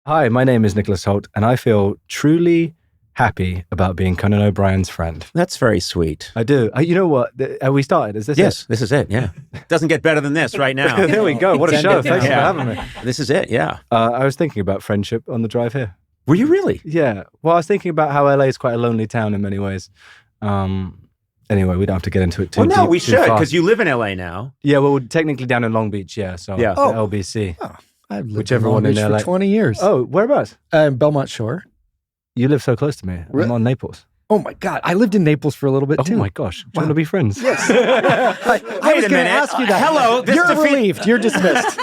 Hi, my name is Nicholas Hoult, and I feel truly happy about being Conan O'Brien's friend. That's very sweet. I do. You know what? Are we started? Is this Yes, it? this is it, yeah. Doesn't get better than this right now. There we go. What a show. Thanks for having me. This is it, yeah. I was thinking about friendship on the drive here. Were you really? Yeah. Well, I was thinking about how LA is quite a lonely town in many ways. Anyway, we don't have to get into it too Well, no, deep, we too should, fast. because you live in LA now. Yeah, well, we're technically down in Long Beach, yeah. So Yeah. the LBC. Oh, I've lived Whichever in Long one in Beach LA. for 20 years. Oh, whereabouts? Belmont Shore. You live so close to me. Really? I'm on Naples. Oh my God, I lived in Naples for a little bit too. Oh my gosh. Do you want to be friends? Yes. I was Wait a going to minute. ask you that. Hello, this You're defeat- relieved. You're dismissed.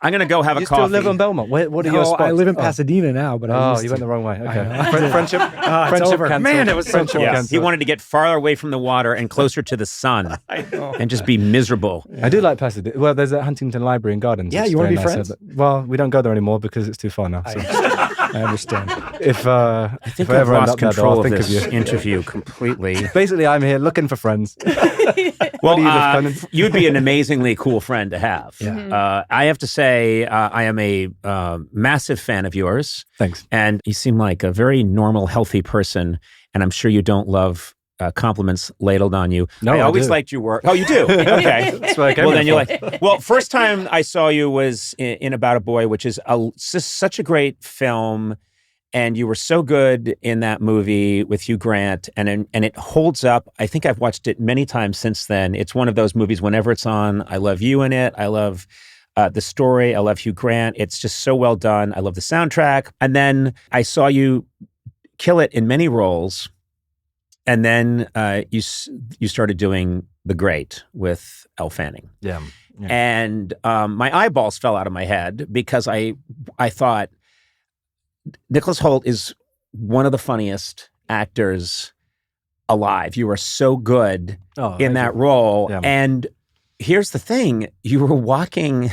I'm going to go have a You coffee. still live on Belmont? What are your No, spots? I live in Pasadena now, but I Oh, used you to. went the wrong way. Okay. know. Friendship. it's friendship over. canceled. Man, it was so Friendship close. Yes, canceled. he wanted to get far away from the water and closer to the sun and just be miserable. I do like Pasadena. Well, there's a Huntington Library and Gardens. Yeah, which is you wanna very be nice. friends? Well, we don't go there anymore because it's too far now. So. I understand. if I think if I I've ever end lost up there, though, control I'll of think this of you. interview completely. Basically, I'm here looking for friends. Well, do you live, Conan? you'd be an amazingly cool friend to have. Yeah. I have to say, I am a massive fan of yours. Thanks. And you seem like a very normal, healthy person. And I'm sure you don't love compliments ladled on you. No, I I always do. liked your work. Oh, you do? Okay. That's why I came Well, here then you're for. like, well, first time I saw you was in About a Boy, which is just such a great film. And you were so good in that movie with Hugh Grant, and it holds up. I think I've watched it many times since then. It's one of those movies, whenever it's on, I love you in it. I love the story. I love Hugh Grant. It's just so well done. I love the soundtrack. And then I saw you kill it in many roles. And then you started doing The Great with Elle Fanning. Yeah. And my eyeballs fell out of my head because I thought, Nicholas Hoult is one of the funniest actors alive. You are so good in that role. Yeah. And here's the thing, you were walking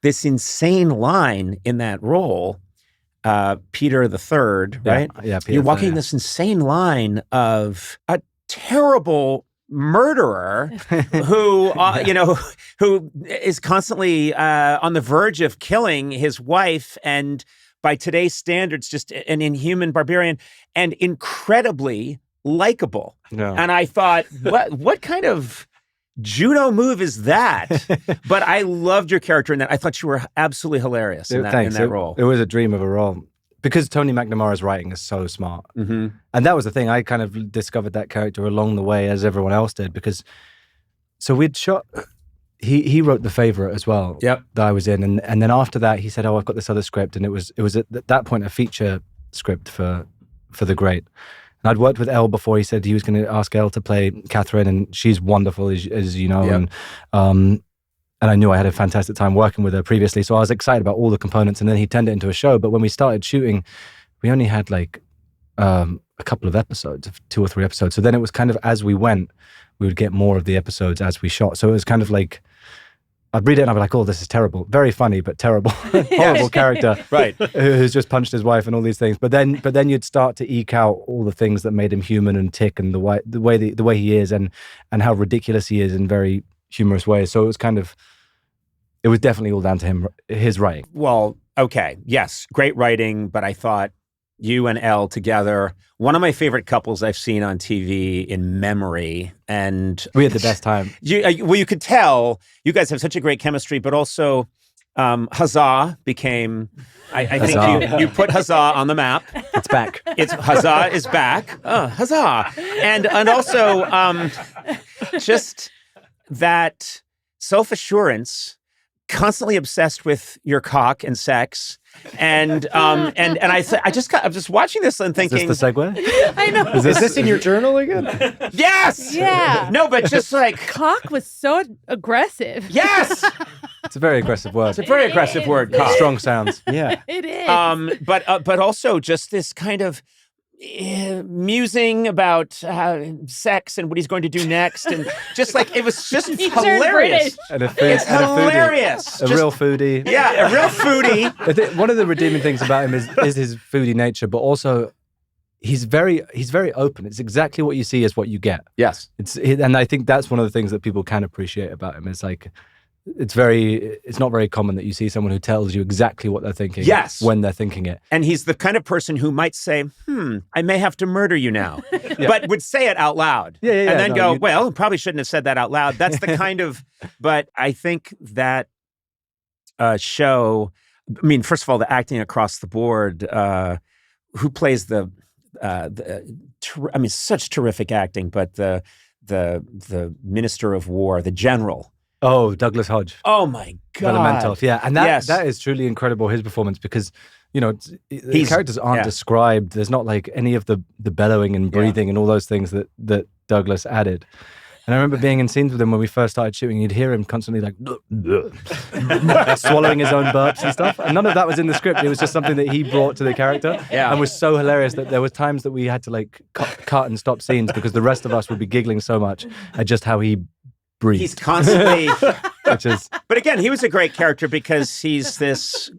this insane line in that role, Peter the Third, right? Yeah, Peter You're walking Pan, yeah. this insane line of a terrible murderer who who is constantly on the verge of killing his wife, and by today's standards, just an inhuman barbarian, and incredibly likable. Yeah. And I thought, what kind of judo move is that? But I loved your character in that. I thought you were absolutely hilarious in Thanks. that role. It was a dream of a role. Because Tony McNamara's writing is so smart. Mm-hmm. And that was the thing. I kind of discovered that character along the way as everyone else did. Because, so we'd shot, he wrote The Favourite as well. Yep. That I was in. And then after that, he said, oh, I've got this other script. And it was at that point a feature script for The Great. And I'd worked with Elle before. He said he was going to ask Elle to play Catherine, and she's wonderful, as you know. Yep. And I knew I had a fantastic time working with her previously. So I was excited about all the components. And then he turned it into a show. But when we started shooting, we only had like a couple of episodes, 2 or 3 episodes. So then it was kind of, as we went, we would get more of the episodes as we shot. So it was kind of like, I'd read it and I'd be like, oh, this is terrible. Very funny, but terrible. Horrible character. Right. Who's just punched his wife and all these things. But then you'd start to eke out all the things that made him human and tick, and the way he is, and how ridiculous he is in very humorous ways. So it was definitely all down to him, his writing. Well, okay. Yes. Great writing. But I thought you and Elle together, one of my favorite couples I've seen on TV in memory. And We had the best time. you could tell you guys have such a great chemistry, but also Huzzah became, I think Huzzah. you put Huzzah on the map. It's back. It's Huzzah is back. Huzzah. And also just that self-assurance, constantly obsessed with your cock and sex. And I was just watching this and thinking, Is this the segue? I know. Is this in your journal again? yes. Yeah. No, but just like, Cock was so aggressive. yes. It's a very aggressive word. It's a very aggressive word, cock. Strong sounds. Yeah. It is. But also just this kind of musing about sex and what he's going to do next, and just like it was just He turned hilarious. British. And It's hilarious. A real foodie. Yeah, a real foodie. I think one of the redeeming things about him is his foodie nature, but also he's very open. It's exactly what you see is what you get. Yes. And I think that's one of the things that people can appreciate about him. Is like it's not very common that you see someone who tells you exactly what they're thinking. Yes. When they're thinking it. And he's the kind of person who might say, I may have to murder you now, but would say it out loud. Yeah. And then well, probably shouldn't have said that out loud. That's the kind of, but I think that show, I mean, first of all, the acting across the board, who plays such terrific acting, but the Minister of War, the General. Oh, Douglas Hodge. Oh my God. Elemental. Yeah. And that is truly incredible, his performance, because, the characters aren't described. There's not like any of the bellowing and breathing and all those things that Douglas added. And I remember being in scenes with him when we first started shooting. You'd hear him constantly like swallowing his own burps and stuff. And none of that was in the script. It was just something that he brought to the character. Yeah. And was so hilarious that there were times that we had to like cut and stop scenes because the rest of us would be giggling so much at just how he breathed. He's constantly... But again, he was a great character because he's this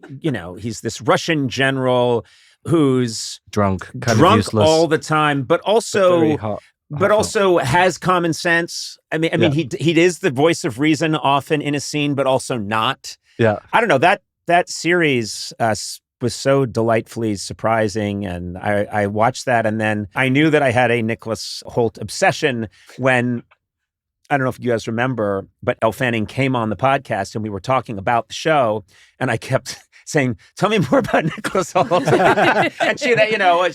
Russian general who's drunk, kind of useless all the time, but also... very hot. But also has common sense. I mean, he is the voice of reason often in a scene, but also not. Yeah, I don't know, that series was so delightfully surprising, and I watched that, and then I knew that I had a Nicholas Hoult obsession when, I don't know if you guys remember, but Elle Fanning came on the podcast and we were talking about the show, and I kept saying, "Tell me more about Nicholas Hoult." And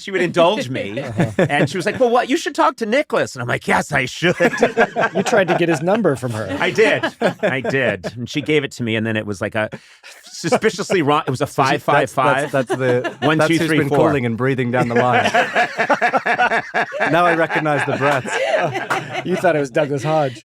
she would indulge me. And she was like, "Well, what? You should talk to Nicholas." And I'm like, "Yes, I should." You tried to get his number from her. I did. And she gave it to me, and then it was like a suspiciously wrong. It was a 555. That's the 1, that's 2, who's 3, been 4. calling and breathing down the line. Now I recognize the breaths. You thought it was Douglas Hodge.